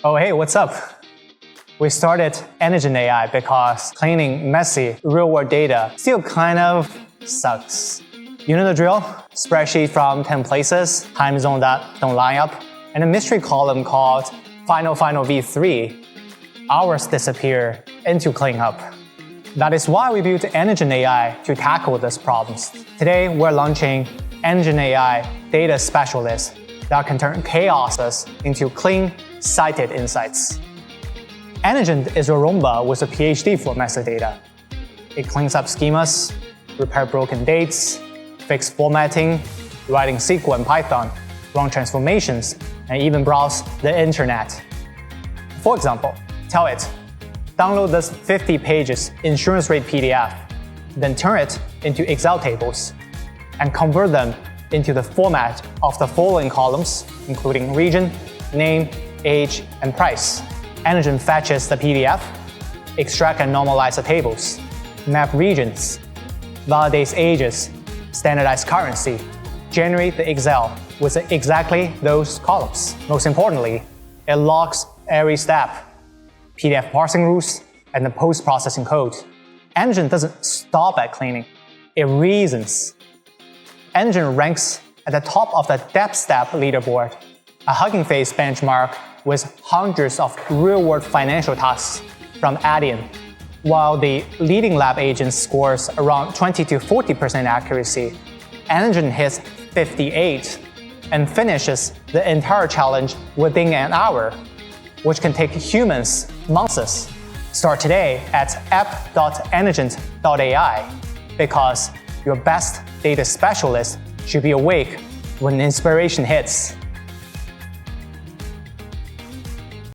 Oh, hey, what's up? We started EnergentAI because cleaning messy real-world data still kind of sucks. You know the drill? Spreadsheet from 10 places, time zone that don't line up, and a mystery column called final v3. Hours disappear into cleanup. That is why we built EnergentAI to tackle these problems. Today, we're launching EnergentAI Data Specialist that can turn chaoses into clean, cited insights. Energent is a Roomba with a PhD for messy data. It cleans up schemas, repair broken dates, fix formatting, writing SQL and Python, run transformations, and even browse the internet. For example, tell it, download this 50 pages insurance rate PDF, then turn it into Excel tables, and convert them into the format of the following columns, including region, name, age, and price. Energent fetches the PDF, extract and normalize the tables, map regions, validates ages, standardize currency, generate the Excel with exactly those columns. Most importantly, it logs every step, PDF parsing rules, and the post-processing code. Energent doesn't stop at cleaning, it reasons. Energent ranks at the top of the DABStep leaderboard, a Hugging Face benchmark with hundreds of real-world financial tasks from Adyen. While the leading lab agent scores around 20 to 40% accuracy, Energent hits 58 and finishes the entire challenge within an hour, which can take humans months. Start today at app.energent.ai because your best data specialist should be awake when inspiration hits.